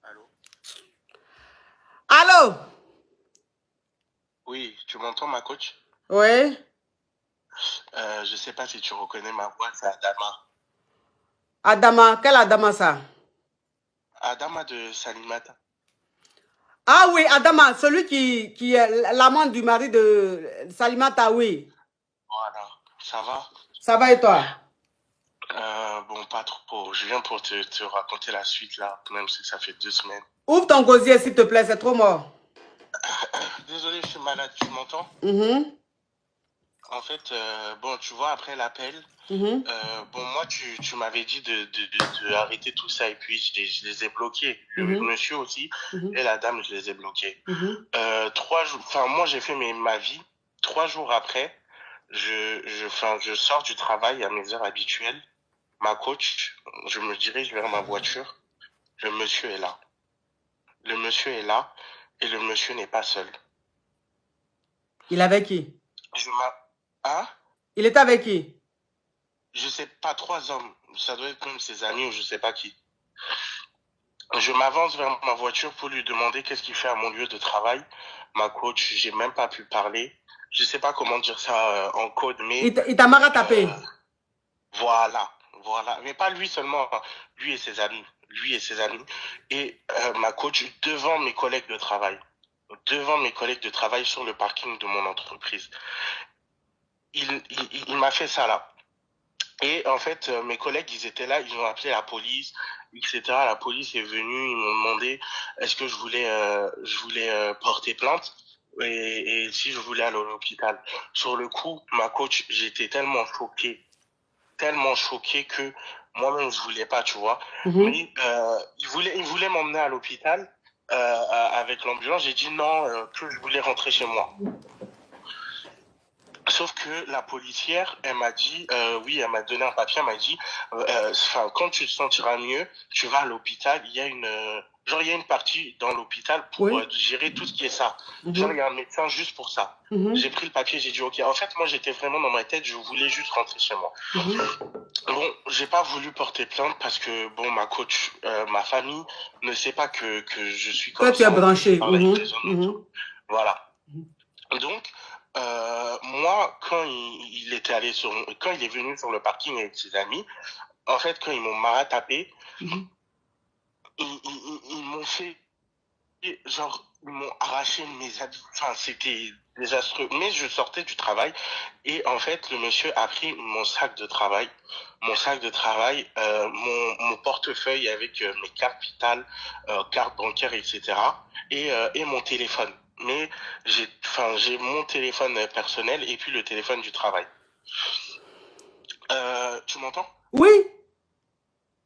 Allô? Allô? Oui, tu m'entends, ma coach? Oui. Je sais pas si tu reconnais ma voix, c'est Adama. Adama, quel Adama ça? Adama de Salimata. Ah oui, Adama, celui qui est l'amant du mari de Salimata, oui. Voilà, ça va? Ça va et toi? Bon, pas trop. Je viens pour te raconter la suite là, même si ça fait 2 semaines. Ouvre ton gosier, s'il te plaît, c'est trop mort. Désolé, je suis malade, tu m'entends? Mhm, En fait, bon, tu vois, après l'appel, mhm, bon, moi, tu m'avais dit de arrêter tout ça et puis je les ai bloqués. Le mhm, monsieur aussi mhm, et la dame, je les ai bloqués. mhm. 3 jours, enfin, moi, j'ai fait ma vie. 3 jours après, enfin, je sors du travail à mes heures habituelles. Ma coach, je me dirige vers ma voiture. Le monsieur est là. Le monsieur est là et le monsieur n'est pas seul. Il est avec qui? Je m'a... Hein? Il est avec qui? Je sais pas, 3 hommes. Ça doit être même ses amis ou je sais pas qui. Je m'avance vers ma voiture pour lui demander qu'est-ce qu'il fait à mon lieu de travail. Ma coach, j'ai même pas pu parler. Je sais pas comment dire ça en code, mais Il t'a marre tapé. voilà, voilà. Mais pas lui seulement, hein. Lui et ses amis. Lui et ses amis. Et ma coach devant mes collègues de travail. Devant mes collègues de travail sur le parking de mon entreprise. Il m'a fait ça là. Et en fait, mes collègues, ils étaient là, ils ont appelé la police, etc. La police est venue, ils m'ont demandé est-ce que je voulais porter plainte et si je voulais aller à l'hôpital. Sur le coup, ma coach, j'étais tellement choqué que moi-même je voulais pas, tu vois. Mhm. Mais il voulait m'emmener à l'hôpital avec l'ambulance. J'ai dit non, que je voulais rentrer chez moi. Sauf que la policière, elle m'a dit, oui, elle m'a donné un papier, elle m'a dit, enfin, quand tu te sentiras mieux, tu vas à l'hôpital. Il y a genre, il y a une partie dans l'hôpital pour Oui. gérer tout ce qui est ça. Genre, Mhm, il y a un médecin juste pour ça. mhm, J'ai pris le papier, j'ai dit, ok. En fait, moi, j'étais vraiment dans ma tête, je voulais juste rentrer chez moi. mhm. Bon, j'ai pas voulu porter plainte parce que, bon, ma coach, ma famille ne sait pas que je suis Toi, comme tu es ça ou que je branché. parle avec Mhm, les hommes et tout. mhm, Voilà. Donc, moi, quand il était quand il est venu sur le parking avec ses amis, en fait, quand ils m'ont maratapé, mhm. ils m'ont fait, genre, ils m'ont arraché mes habits. Enfin, c'était désastreux. Mais je sortais du travail et en fait, le monsieur a pris mon sac de travail, mon portefeuille avec mes cartes vitales, cartes bancaires, etc. Et mon téléphone. Mais j'ai mon téléphone personnel et puis le téléphone du travail. Tu m'entends? Oui,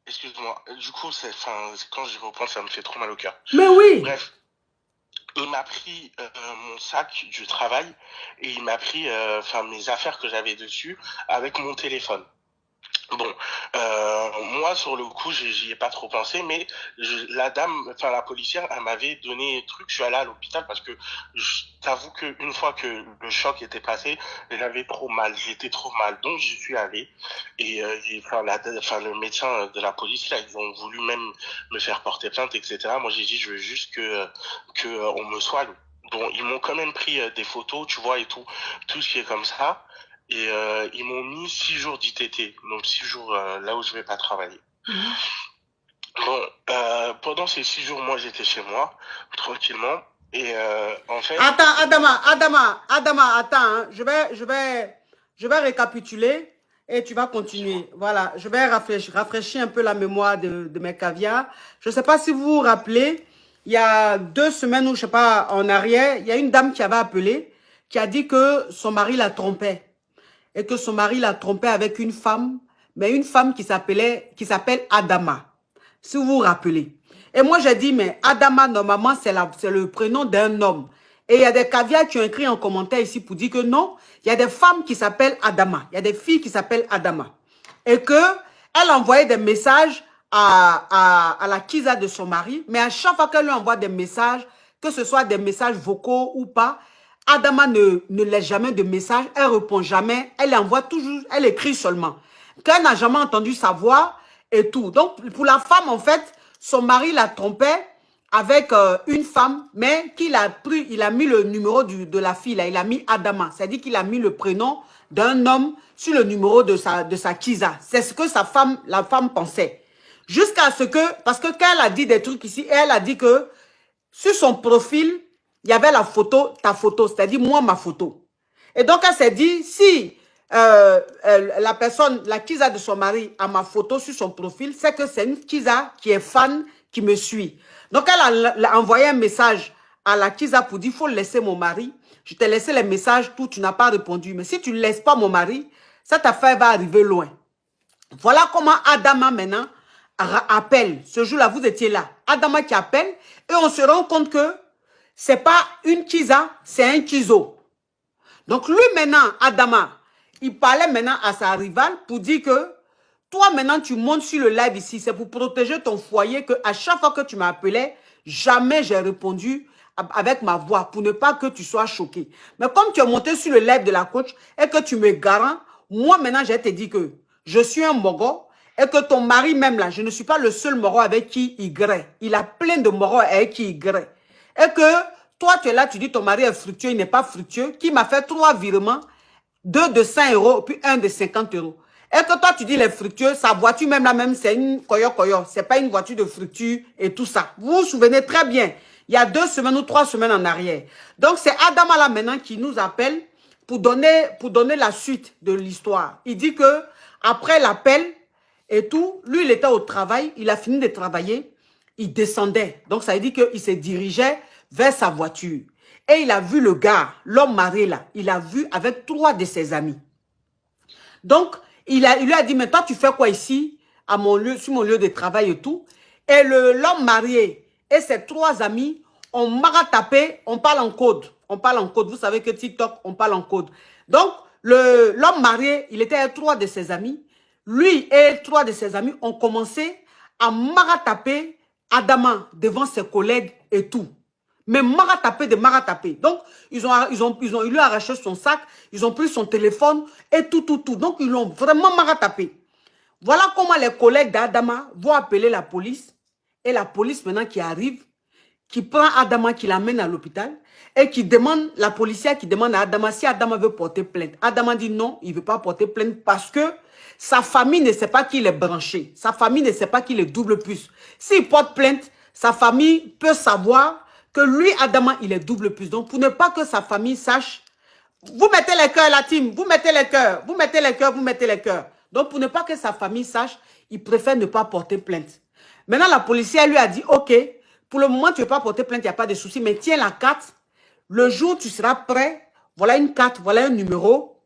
Excuse-moi. Du coup, quand j'y repense, ça me fait trop mal au cœur. mais oui. Bref, il m'a pris mon sac du travail et il m'a pris mes affaires que j'avais dessus avec mon téléphone. Bon, moi sur le coup, j'y ai pas trop pensé, mais la dame, enfin la policière, elle m'avait donné un truc. Je suis allé à l'hôpital parce que je t'avoue que une fois que le choc était passé, j'avais trop mal, j'étais trop mal, donc j'y suis allé. Et le médecin de la police là, ils ont voulu même me faire porter plainte, etc. Moi j'ai dit je veux juste que on me soigne. Bon, ils m'ont quand même pris des photos, tu vois et tout ce qui est comme ça. Et ils m'ont mis 6 jours d'ITT, donc 6 jours là où je vais pas travailler. Mhm. Bon, pendant ces 6 jours, moi j'étais chez moi, tranquillement. Et en fait, Attends, Adama, attends, hein. Je vais récapituler et tu vas dis-moi. continuer. Voilà, je vais rafraîchir un peu la mémoire de mes caviars. Je ne sais pas si vous vous rappelez, il y a 2 semaines ou je ne sais pas, en arrière, il y a une dame qui avait appelé, qui a dit que son mari la trompait et que son mari la trompait avec une femme, mais une femme qui s'appelle Adama, si vous vous rappelez. Et moi, j'ai dit, mais Adama, normalement, c'est le prénom d'un homme. Et il y a des caviars qui ont écrit en commentaire ici pour dire que non, il y a des femmes qui s'appellent Adama. Il y a des filles qui s'appellent Adama. Et que elle envoyait des messages à la Kiza de son mari, mais à chaque fois qu'elle lui envoie des messages, que ce soit des messages vocaux ou pas, Adama ne laisse jamais de message, elle répond jamais, elle envoie toujours, elle écrit seulement. Qu'elle n'a jamais entendu sa voix et tout. Donc, pour la femme, en fait, son mari la trompait avec une femme, mais qu'il a pris, il a mis le numéro de la fille, là, il a mis Adama. C'est-à-dire qu'il a mis le prénom d'un homme sur le numéro de sa Kiza. C'est ce que la femme pensait. Jusqu'à ce que, parce que quand elle a dit des trucs ici, elle a dit que sur son profil, il y avait la photo, ta photo, c'est-à-dire moi, ma photo. Et donc, elle s'est dit, si la personne, la Kiza de son mari a ma photo sur son profil, c'est que c'est une Kiza qui est fan, qui me suit. Donc, elle a envoyé un message à la Kiza pour dire, il faut laisser mon mari. Je t'ai laissé les messages, tout, tu n'as pas répondu. Mais si tu ne laisses pas mon mari, cette affaire va arriver loin. Voilà comment Adama maintenant appelle. Ce jour-là, vous étiez là. Adama qui appelle et on se rend compte que c'est pas une Kiza, c'est un Kizo. Donc lui maintenant, Adama, il parlait maintenant à sa rivale pour dire que toi maintenant tu montes sur le live ici, c'est pour protéger ton foyer que à chaque fois que tu m'appelais, jamais j'ai répondu avec ma voix pour ne pas que tu sois choqué. Mais comme tu es monté sur le live de la coach et que tu me garants, moi maintenant je te dis que je suis un mogo et que ton mari même là, je ne suis pas le seul mogo avec qui il grée. Il a plein de mogos avec qui il grée. Et que toi, tu es là, tu dis ton mari est fructueux, il n'est pas fructueux, qui m'a fait 3 virements, 2 de 100 euros, puis un de 50 euros. Et que toi, tu dis les fructueux, sa voiture même là même, c'est une koyo-koyo, c'est pas une voiture de fructueux et tout ça. Vous vous souvenez très bien, il y a 2 semaines ou 3 semaines en arrière. Donc, c'est Adama là maintenant qui nous appelle pour donner la suite de l'histoire. Il dit que après l'appel et tout, lui, il était au travail, il a fini de travailler, il descendait. Donc, ça veut dire qu'il se dirigeait vers sa voiture. Et il a vu le gars, l'homme marié là, il a vu avec 3 de ses amis. Donc, il lui a dit, mais toi, tu fais quoi ici, sur mon lieu de travail et tout. Et l'homme marié et ses 3 amis ont maratapé, on parle en code. On parle en code. Vous savez que TikTok, on parle en code. Donc, l'homme marié, il était avec 3 de ses amis. Lui et 3 de ses amis ont commencé à marataper Adama devant ses collègues et tout. Mais maratapé de maratapé. Donc, ils lui ont arraché son sac, ils ont pris son téléphone et tout. Donc, ils l'ont vraiment maratapé. Voilà comment les collègues d'Adama vont appeler la police. Et la police maintenant qui arrive, qui prend Adama, qui l'amène à l'hôpital et qui demande, la policière qui demande à Adama si Adama veut porter plainte. Adama dit non, il ne veut pas porter plainte parce que sa famille ne sait pas qu'il est branché. Sa famille ne sait pas qu'il est double puce. S'il porte plainte, sa famille peut savoir que lui, Adama, il est double puce. Donc, pour ne pas que sa famille sache, vous mettez les cœurs, la team, vous mettez les cœurs, vous mettez les cœurs, vous mettez les cœurs. Donc, pour ne pas que sa famille sache, il préfère ne pas porter plainte. Maintenant, la policière lui a dit, OK, pour le moment, tu ne veux pas porter plainte, il n'y a pas de souci, mais tiens la carte. Le jour où tu seras prêt, voilà une carte, voilà un numéro.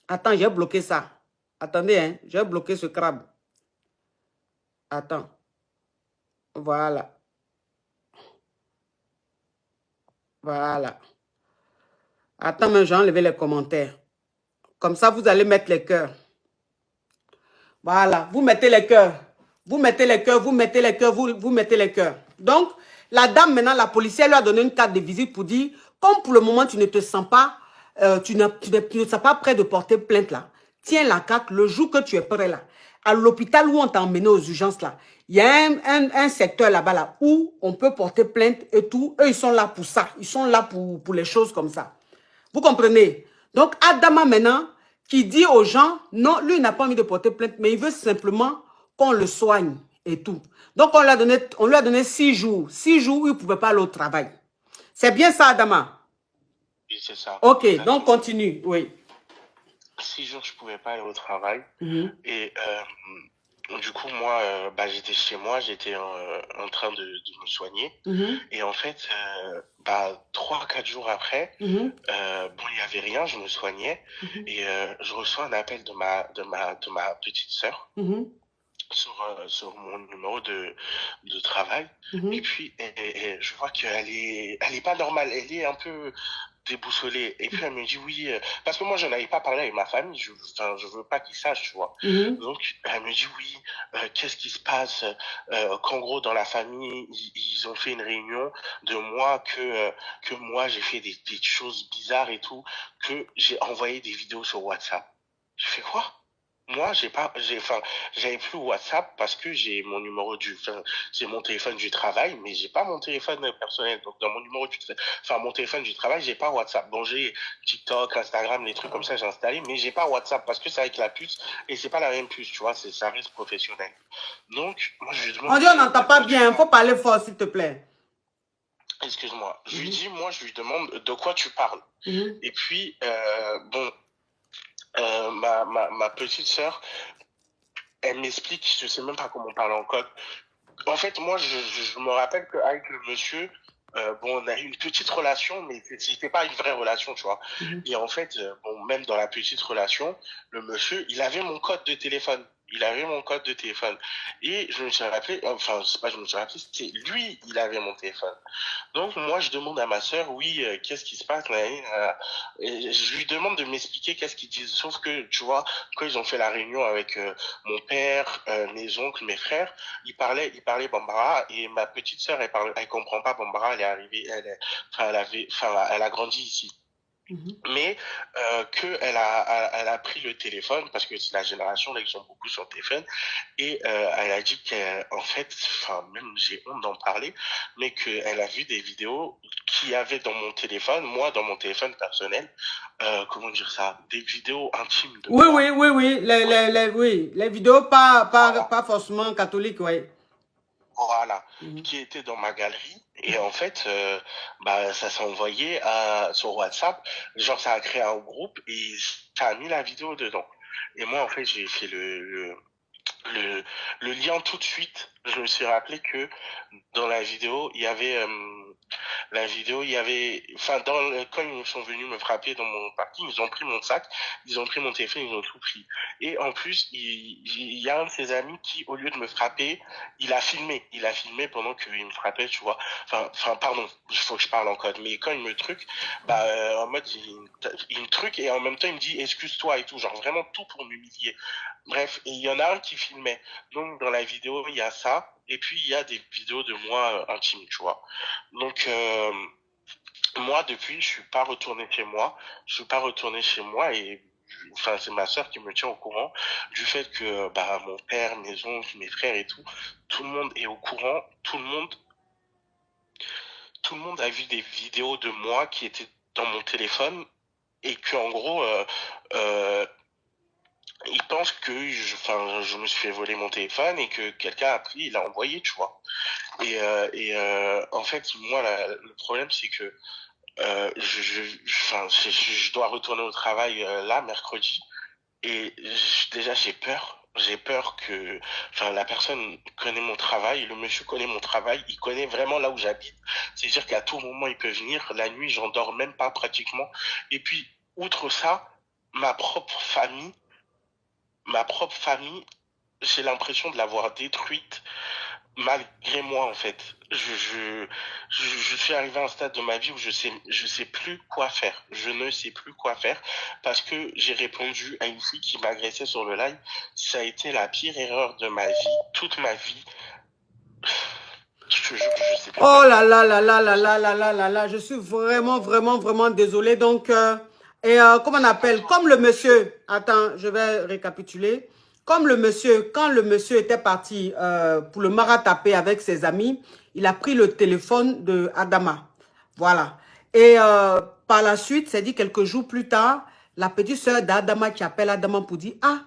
Attends, j'ai bloqué ça. Attendez, hein, j'ai bloqué ce crabe. Attends. Voilà. Voilà. Attends, mais j'ai enlevé les commentaires. Comme ça, vous allez mettre les cœurs. Voilà, vous mettez les cœurs. Vous mettez les cœurs, vous mettez les cœurs, vous mettez les cœurs. Donc, la dame, maintenant, la policière lui a donné une carte de visite pour dire, comme pour le moment, tu ne te sens pas, tu ne sens pas prêt de porter plainte là. Tiens la carte le jour que tu es prêt là. À l'hôpital où on t'a emmené aux urgences là, il y a un secteur là-bas là où on peut porter plainte et tout. Eux, ils sont là pour ça. Ils sont là pour les choses comme ça. Vous comprenez? Donc, Adama maintenant, qui dit aux gens, non, lui, il n'a pas envie de porter plainte, mais il veut simplement qu'on le soigne et tout. Donc, on lui a donné 6 jours. 6 jours où il ne pouvait pas aller au travail. C'est bien ça, Adama? Oui, c'est ça. Ok, Exactement. donc continue, oui. 6 jours, je pouvais pas aller au travail. Et du coup, moi, j'étais chez moi, j'étais en train de me soigner. Et en fait, 3-4 jours après, il n'y avait rien, je me soignais. Et je reçois un appel de ma petite sœur sur mon numéro de travail. Et puis, je vois qu'elle est pas normale, elle est un peu déboussolée. Et puis elle me dit oui, parce que moi je n'avais pas parlé avec ma famille, je veux pas qu'ils sachent, tu vois. Donc elle me dit oui, qu'est-ce qui se passe, qu'en gros dans la famille ils ont fait une réunion de moi, que moi j'ai fait des choses bizarres et tout, que j'ai envoyé des vidéos sur WhatsApp. Je fais quoi? moi, j'avais plus WhatsApp parce que j'ai mon numéro j'ai mon téléphone du travail, mais j'ai pas mon téléphone personnel. Donc, dans mon numéro mon téléphone du travail, j'ai pas WhatsApp. Bon, j'ai TikTok, Instagram, les trucs comme ça, j'ai installé, mais j'ai pas WhatsApp parce que c'est avec la puce et c'est pas la même puce, tu vois, ça reste professionnel. Donc, moi, je lui On demande, dit on mais n'entend de pas quoi tu bien. Il faut parles? parler fort, s'il te plaît. Excuse-moi. Mhm, Je lui demande de quoi tu parles. mhm, Et puis, bon, ma petite sœur, elle m'explique, je sais même pas comment on parle en code. En fait, moi, je me rappelle qu'avec le monsieur, bon, on a eu une petite relation, mais c'était pas une vraie relation, tu vois. mhm. Et en fait, bon, même dans la petite relation, le monsieur, il avait mon code de téléphone. Il avait mon code de téléphone. Et je me suis rappelé, enfin, c'est pas, je me suis rappelé, c'était lui, il avait mon téléphone. Donc moi je demande à ma sœur, oui, qu'est-ce qui se passe là, et je lui demande de m'expliquer qu'est-ce qu'ils disent. Sauf que tu vois, quand ils ont fait la réunion avec mon père, mes oncles, mes frères, ils parlaient Bambara et ma petite sœur, elle comprend pas Bambara, elle est arrivée, elle a grandi ici. Mhm. Mais elle a pris le téléphone parce que c'est la génération là ils sont beaucoup sur le téléphone et elle a dit qu'en fait, enfin même j'ai honte d'en parler, mais qu'elle a vu des vidéos qu'il y avait dans mon téléphone, moi dans mon téléphone personnel, comment dire ça, des vidéos intimes de Oui, oui, moi. oui, oui. Oui. Les vidéos Voilà. pas forcément catholiques, oui. Voilà, Mhm. qui était dans ma galerie. Et en fait, ça s'est envoyé sur WhatsApp. Genre, ça a créé un groupe et ça a mis la vidéo dedans. Et moi, en fait, j'ai fait le, le lien tout de suite. Je me suis rappelé que dans la vidéo, il y avait, quand ils sont venus me frapper dans mon parking, ils ont pris mon sac, ils ont pris mon téléphone, ils ont tout pris. Et en plus, il y a un de ses amis qui, au lieu de me frapper, il a filmé pendant qu'il me frappait, tu vois. Pardon, il faut que je parle en code, mais quand il me truc, en mode, il me truc et en même temps, il me dit, excuse-toi et tout, genre vraiment tout pour m'humilier. Bref, et il y en a un qui filmait. Donc, dans la vidéo, il y a ça. Et puis, il y a des vidéos de moi intimes, tu vois. Donc, moi, depuis, je suis pas retourné chez moi. Je suis pas retourné chez moi et enfin, c'est ma sœur qui me tient au courant du fait que mon père, mes oncles, mes frères et tout le monde est au courant. Tout le monde a vu des vidéos de moi qui étaient dans mon téléphone et que en gros, euh, ils pensent que je me suis fait voler mon téléphone et que quelqu'un a pris, il l'a envoyé, tu vois. En fait, moi, le problème, c'est que je dois retourner au travail là, mercredi. Et déjà, j'ai peur. J'ai peur que, la personne connaît mon travail, le monsieur connaît mon travail, il connaît vraiment là où j'habite. C'est-à-dire qu'à tout moment, il peut venir. La nuit, j'en dors même pas pratiquement. Et puis, outre ça, ma propre famille, ma propre famille, j'ai l'impression de l'avoir détruite malgré moi en fait. Je suis arrivé à un stade de ma vie où je sais plus quoi faire. Je ne sais plus quoi faire parce que j'ai répondu à une fille qui m'agressait sur le live. Ça a été la pire erreur de ma vie, toute ma vie. Je te jure que je sais plus quoi Oh là faire. là là là là là là là là là, je suis vraiment, vraiment, vraiment désolée. Donc, comment on C'est pas appelle? toi. Comme le monsieur, attends, je vais récapituler. Comme le monsieur, quand le monsieur était parti pour le marataper avec ses amis, il a pris le téléphone de Adama. Voilà. Et par la suite, c'est dit quelques jours plus tard, la petite sœur d'Adama qui appelle Adama pour dire, ah,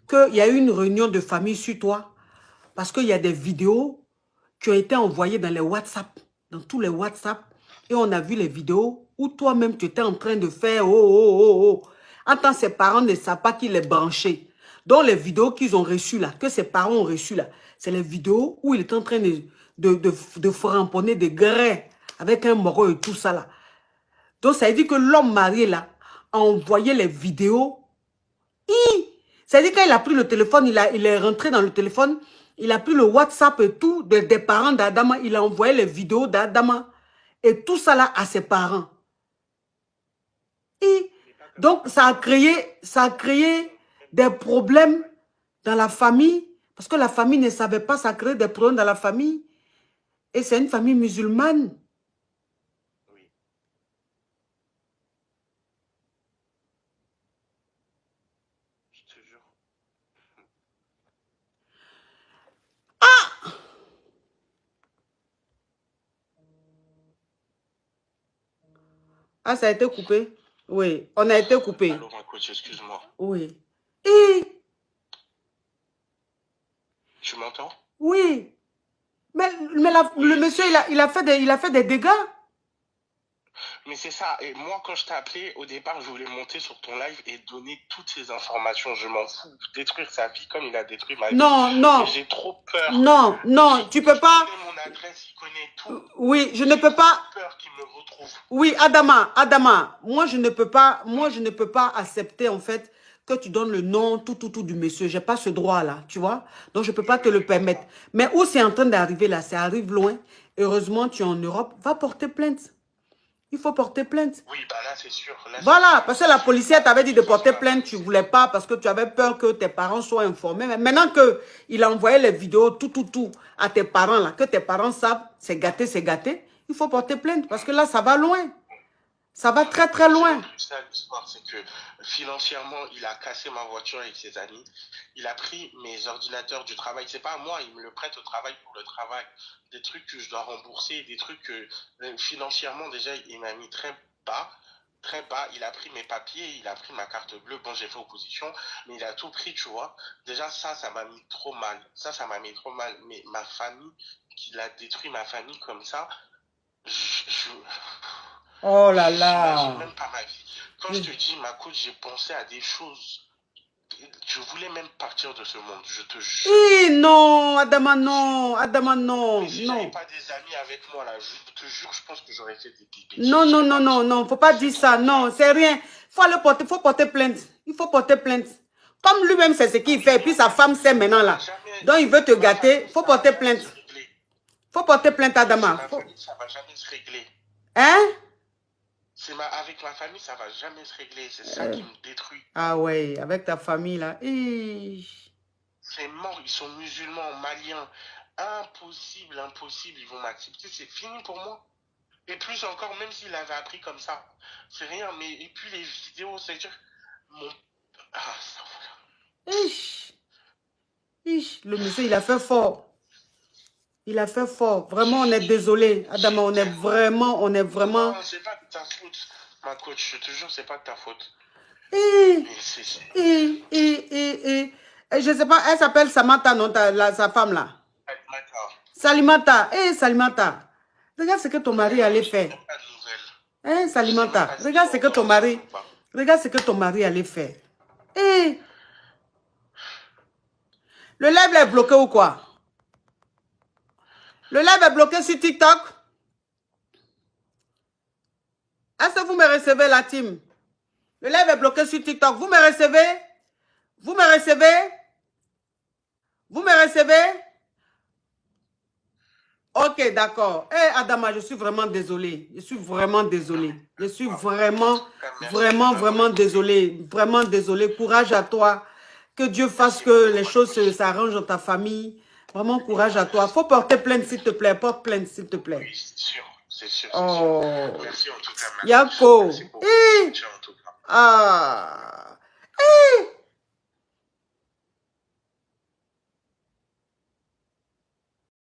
qu'il y a eu une réunion de famille sur toi. Parce qu'il y a des vidéos qui ont été envoyées dans les WhatsApp, dans tous les WhatsApp. Et on a vu les vidéos où toi-même tu étais en train de faire oh, oh, oh, oh. En tant que ses parents ne savent pas qu'il est branché. Donc les vidéos qu'ils ont reçues là, que ses parents ont reçues là, c'est les vidéos où il est en train de framponner des grès avec un moro et tout ça là. Donc ça veut dire que l'homme marié là a envoyé les vidéos. C'est-à-dire quand il a pris le téléphone, il est rentré dans le téléphone, il a pris le WhatsApp et tout des parents d'Adama, il a envoyé les vidéos d'Adama et tout ça là à ses parents. Et Mais pas comme donc ça a créé des problèmes dans la famille parce que la famille ne savait pas, ça a créé des problèmes dans la famille. Et c'est une famille musulmane. oui, je te jure. Ah, ça a été coupé? Oui, on a été coupé. Allô, ma coach, excuse-moi. Oui. Et, Tu m'entends? oui. Mais Oui. le monsieur, il a fait des dégâts. Mais c'est ça. Et moi, quand je t'ai appelé, au départ, je voulais monter sur ton live et donner toutes ces informations. Je m'en fous. Détruire sa vie comme il a détruit ma vie. Non, non. Mais j'ai trop peur. Non, non, tu peux pas. Il connaît mon adresse, il connaît tout. Oui, je ne peux pas. J'ai peur qu'il me retrouve. Oui, Adama, moi je ne peux pas accepter en fait que tu donnes le nom, tout du monsieur. J'ai pas ce droit-là, tu vois. Donc je peux pas te le permettre. Mais où c'est en train d'arriver là, ça arrive loin. Heureusement, tu es en Europe, va porter plainte. Il faut porter plainte. Oui, bah là c'est sûr. Là, Voilà, parce que la policière t'avait dit de porter plainte, tu voulais pas parce que tu avais peur que tes parents soient informés. Mais maintenant qu'il a envoyé les vidéos, tout à tes parents là, que tes parents savent, c'est gâté, il faut porter plainte parce que là, ça va loin. Ça va très, très loin. C'est ça l'histoire, c'est que financièrement, il a cassé ma voiture avec ses amis. Il a pris mes ordinateurs du travail. C'est pas à moi, il me le prête au travail pour le travail. Des trucs que je dois rembourser, des trucs que financièrement, déjà, il m'a mis très bas. Très bas. Il a pris mes papiers, il a pris ma carte bleue. Bon, j'ai fait opposition, mais il a tout pris, tu vois. Déjà, ça m'a mis trop mal. Ça m'a mis trop mal. Mais ma famille, qu'il a détruit ma famille comme ça, je... Oh là là. J'imagine même pas ma vie. Quand je te dis, ma coach, j'ai pensé à des choses. Je voulais même partir de ce monde, je te jure. Non, Adama, non. Adama, non. Mais si non. j'avais pas des amis avec moi, là, je te jure, je pense que j'aurais fait des bêtises. Non. Faut pas dire ça. Non, c'est rien. Faut porter plainte. Il faut porter plainte. Comme lui-même, c'est ce qu'il fait. Et puis sa femme sait maintenant là. Donc il veut te gâter. Faut porter plainte. Faut porter plainte, Adama. Ça va jamais se régler. Hein? Avec ma famille, ça va jamais se régler. C'est ça qui me détruit. Ah ouais, avec ta famille là. C'est mort, ils sont musulmans, maliens. Impossible, ils vont m'accepter. C'est fini pour moi. Et plus encore, même s'il avait appris comme ça. C'est rien, mais et puis les vidéos, c'est-à-dire... Ah, ça voilà. Le monsieur, il a fait fort. Il a fait fort. Vraiment, on est désolé. Adama, on est vraiment... Non, c'est pas de ta faute. Ma coach, je te jure, c'est pas de ta faute. Je sais pas, elle s'appelle Samantha, non, sa femme là. Salimata. Salimata. Regarde ce que ton mari allait faire. Salimata. Regarde ce que ton mari... Regarde ce que ton mari allait faire. Le live est bloqué ou quoi? Le live est bloqué sur TikTok? Est-ce que vous me recevez, la team? Le live est bloqué sur TikTok. Vous me recevez? Vous me recevez? Vous me recevez? Ok, d'accord. Adama, je suis vraiment désolée. Je suis vraiment désolée. Je suis vraiment désolée. Vraiment désolée. Courage à toi. Que Dieu fasse que les choses s'arrangent dans ta famille. Vraiment, courage à toi. Faut porter plainte, s'il te plaît. Porte plainte, s'il te plaît. Oui, c'est sûr. C'est sûr. Oh. Merci en tout cas. Yako. Merci beaucoup. En tout cas. Ah.